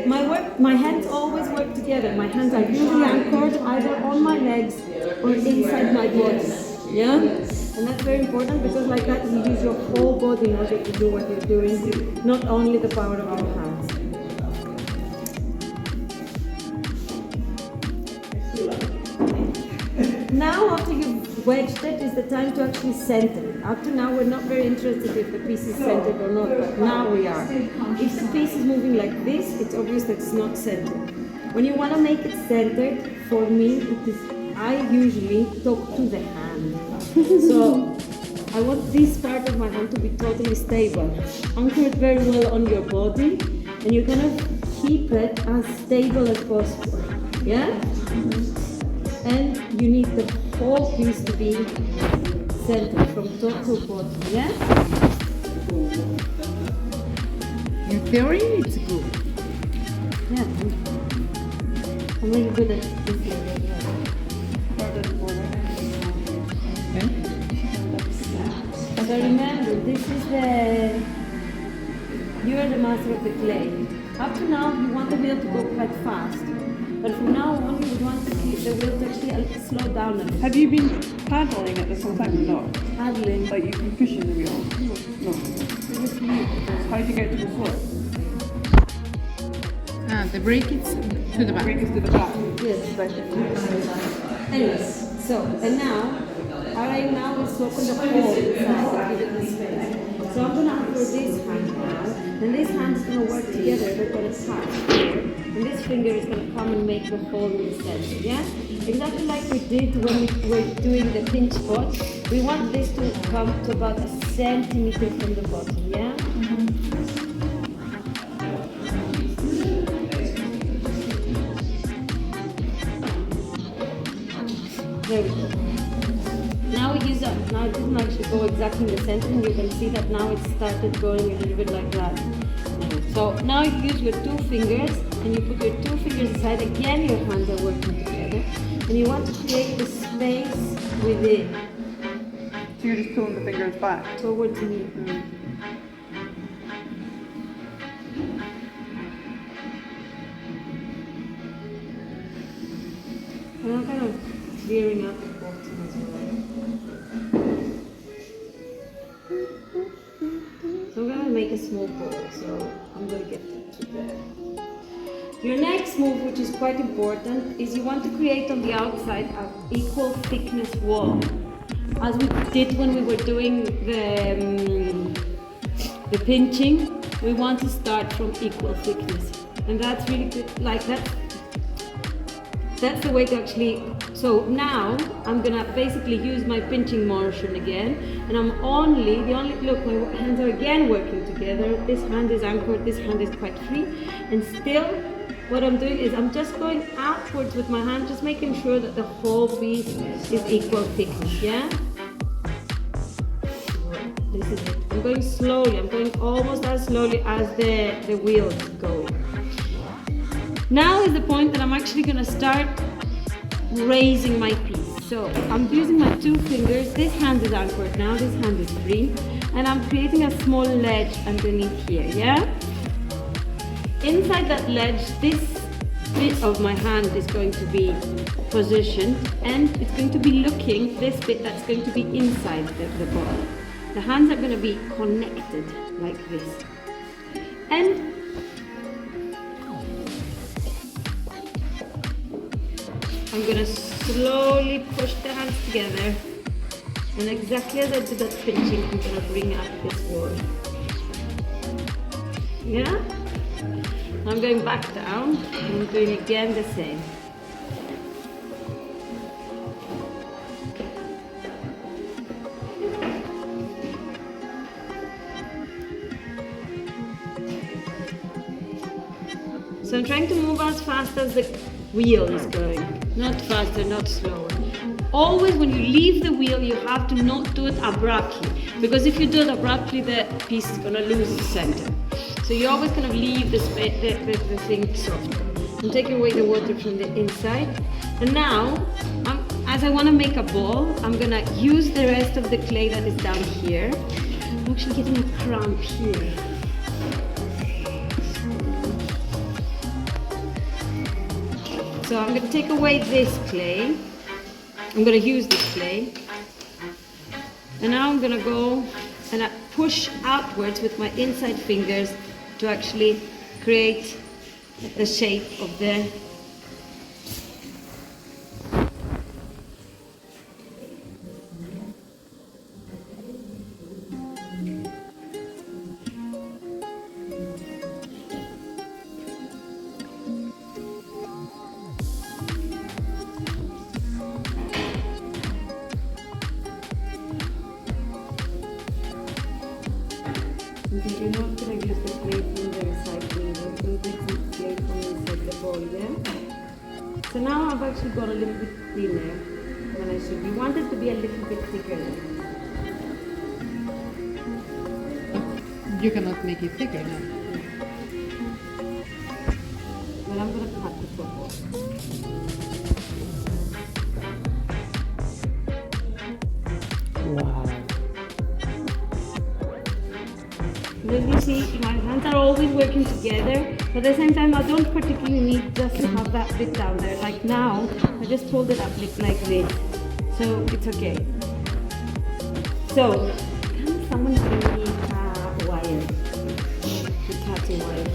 My hands always work together. My hands are usually anchored either on my legs or inside my body. Yeah? And that's very important because like that you use your whole body in order to do what you're doing, not only the power of your hands. Now after you've wedged it is the time to actually center it. Up to now we're not very interested if the piece is centered or not, but now we are. If the piece is moving like this, it's obvious that it's not centered. When you want to make it centered, for me, I usually talk to the hand. So I want this part of my hand to be totally stable. Anchor it very well on your body, and you're gonna keep it as stable as possible. Yeah? And you need the whole piece to be centered from top to bottom. Yeah? In theory, it's good. Yeah. I'm really good at this area. So remember, this is you are the master of the clay. Up to now, you want the wheel to go quite fast. But from now on, you would want the wheel to actually slow down a little. Have you been paddling at this whole time or not? Paddling. Like you've been pushing the wheel? No. How did you get to the foot? The brake is to the back. Brake is to the back. Yes, but anyways, so, and now, all right, now is to open the hole inside and give it the space. So I'm going to anchor this hand now, and this hand is going to work together. They're going to touch here, and this finger is going to come and make the hole in the center, yeah? Exactly like we did when we were doing the pinch spot. We want this to come to about a centimeter from the bottom, yeah? There we go. Now we use that. Now it didn't actually go exactly in the center, and you can see that now it started going a little bit like that. So now you use your two fingers, and you put your two fingers aside. Again, your hands are working together, and you want to create the space within. So you're just pulling the fingers back? Towards me. And I'm kind of clearing up the bottom as well. So I'm going to make a small ball, so I'm going to get it to there. Your next move, which is quite important, is you want to create on the outside an equal thickness wall. As we did when we were doing the pinching, we want to start from equal thickness. And that's really good, like that's the way to actually, so now I'm gonna basically use my pinching motion again, and look, my hands are again working together. This hand is anchored, this hand is quite free, and still what I'm doing is I'm just going outwards with my hand, just making sure that the whole piece is equal thickness, yeah? This is it. I'm going slowly, I'm going almost as slowly as the wheel is going. Now is the point that I'm actually going to start raising my piece. So I'm using my two fingers. This hand is anchored now, this hand is free. And I'm creating a small ledge underneath here, yeah? Inside that ledge, this bit of my hand is going to be positioned, and it's going to be looking, this bit that's going to be inside the ball. The hands are going to be connected like this. And I'm going to slowly push the hands together, and exactly as I do that pinching, I'm going to bring up this wall. Yeah? I'm going back down, and I'm doing again the same. So I'm trying to move as fast as the wheel is going. Not faster, not slower. Always when you leave the wheel, you have to not do it abruptly. Because if you do it abruptly, the piece is going to lose its center. So you're always going to leave the thing soft. And take away the water from the inside. And now, as I want to make a ball, I'm going to use the rest of the clay that is down here. I'm actually getting a cramp here. So I'm going to take away this clay. I'm going to use this clay. And now I'm going to go and I push outwards with my inside fingers to actually create the shape of the you're not going to use the clay from the recycling, you're going to take some clay from inside the bowl, yeah? So now I've actually got a little bit thinner than I should. You want it to be a little bit thicker. You cannot make it thicker now. But I'm going to cut the football. Wow. Then you see, my hands are always working together, but at the same time, I don't particularly need just to have that bit down there. Like now, I just pulled it up like this, so it's okay. So, can someone bring me a wire, the cutting wire?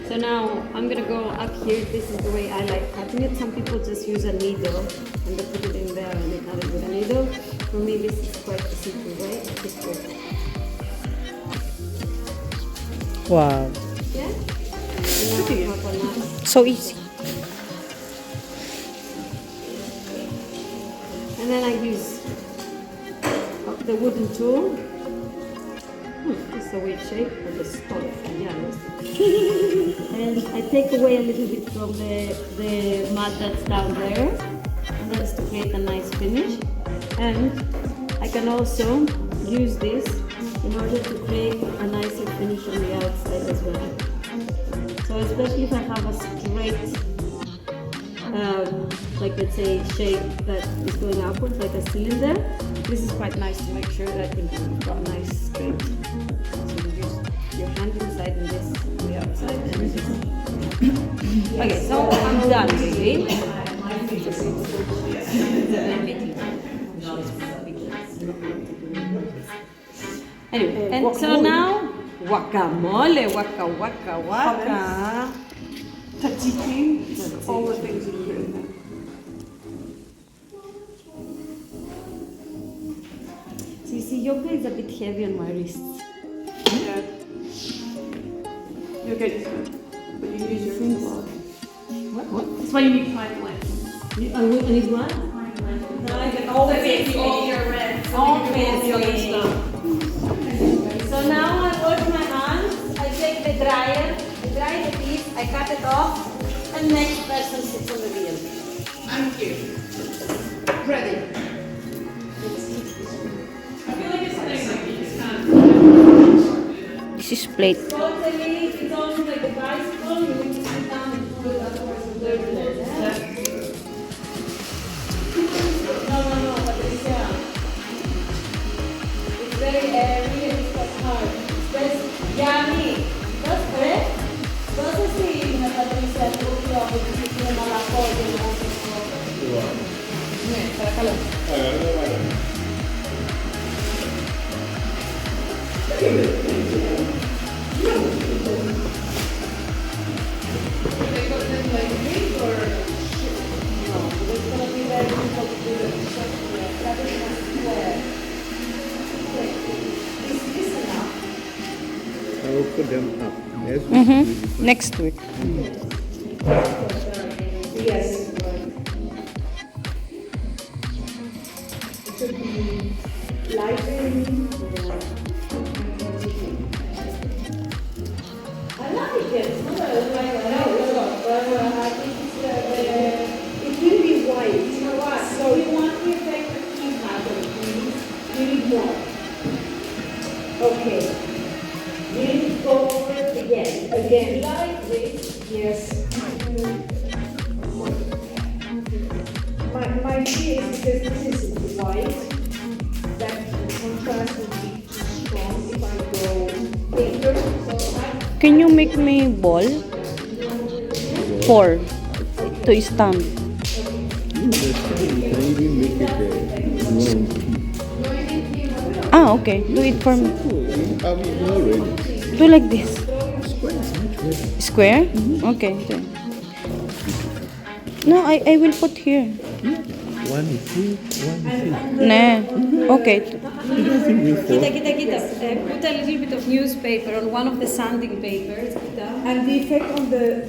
So now I'm gonna go up here. This is the way I like cutting it. Some people just use a needle and they put it in there and they cut it with a needle. For me, this is quite a simple way. It's good. Wow. Yeah? And now I have a nice. So easy. And then I use the wooden tool. It's a weird shape. I just stole it from Janis. And I take away a little bit from the mud that's down there. And that's to create a nice finish. And I can also use this in order to create a nicer finish on the outside as well. So especially if I have a straight, like let's say shape that is going upwards, like a cylinder, this is quite nice to make sure that you've got a nice straight. So you use your hand inside and this on the outside. And this is okay, so I'm done really. Anyway, and so now guacamole, waka waka waka. Tzatziki, all the things you put in there. So you see, yoga is a bit heavy on my wrists. Yeah. You'll get used to it. But you use your fingers. What? That's why you need 5 lengths. I need what? Now I get all the fancy, all your red, all fancy other stuff. So now I wash my hands, I take the dryer, I dry the piece, I cut it off, and next person sits on the wheel. I'm here. Ready. I feel like it's something like you just kind of. This is plate. Totally, it's almost like a bicycle, you need to sit down and pull it upwards and down. No, Patricia. It's very airy and it's quite hard. It's yummy. That's correct. Cosa si Patricia tutto a posizione alla foglia e non Para calor. They got them like this or No, it's going to be very difficult to do it. That is not square. Is this enough? I will put them up. Yes. Next week. Yes. It should be lighter. I like it. It's not like I know, but I think it will be white. You know what? So you want the effect of tea pattern, please. You need more. Okay. You need to go over it again. Again, like this. Yes. my fear is because this is white, that contrast will be too strong if I go thicker. So Can you make me ball? 4 to stand. That's fine. You can even make it round. Ah, okay. Do it for me. Oh, you have it already. Do like this. Square is much better. Square? Okay. Then. No, I will put here. One is here, one is here. Nah. Okay. You don't think we fall? Kita. Put a little bit of newspaper on one of the sanding papers. And the effect on the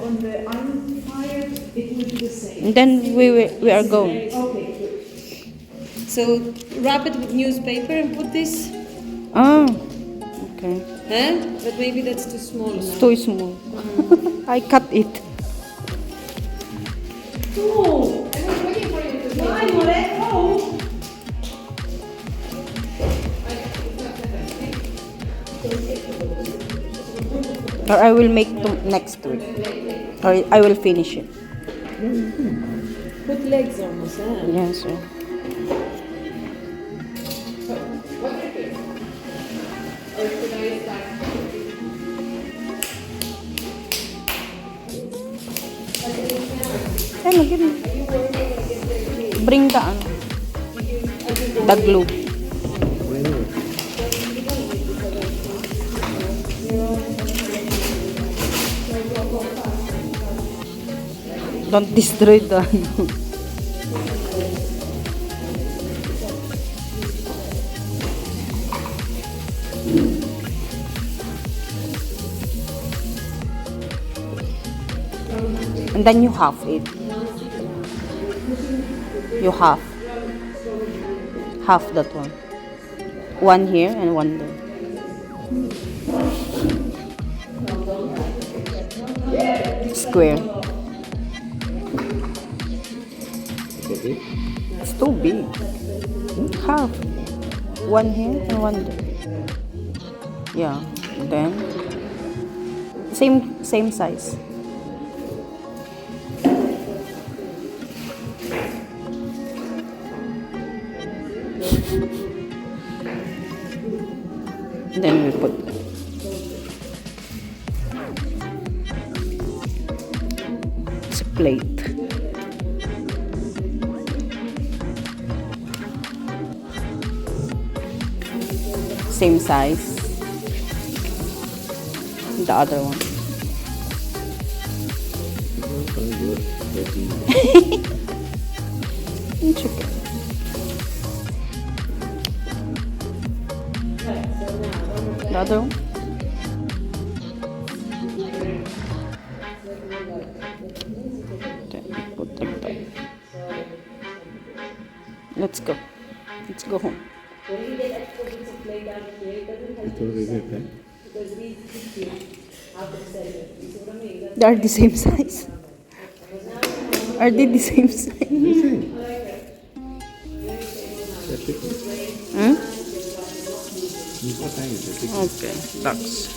iron fire, it will be the same. And then we are going. Okay, good. So wrap it with newspaper and put this. Ah. Okay. Huh? But maybe that's too small It's now. too small. I cut it. Oh, I was waiting for you to say. why, Moreto? Or I will make next week. Or I will finish it. Put legs almost, huh? Yeah, so. What is it? Or should I start? Ano, give me. Bring the ano. The glue. Don't destroy the ano. And then you half it. You half. Half that one. One here and one there. Square. Okay. It's too big. Half. One here and one there. Yeah. Then same size. Then we put it's a plate. Same size. The other one. It's okay. The other one. Then put like that. Let's go. Let's go home. It's already okay. They are the same size. Are they the same size? That's it. Hmm? What time is it? Okay, thanks.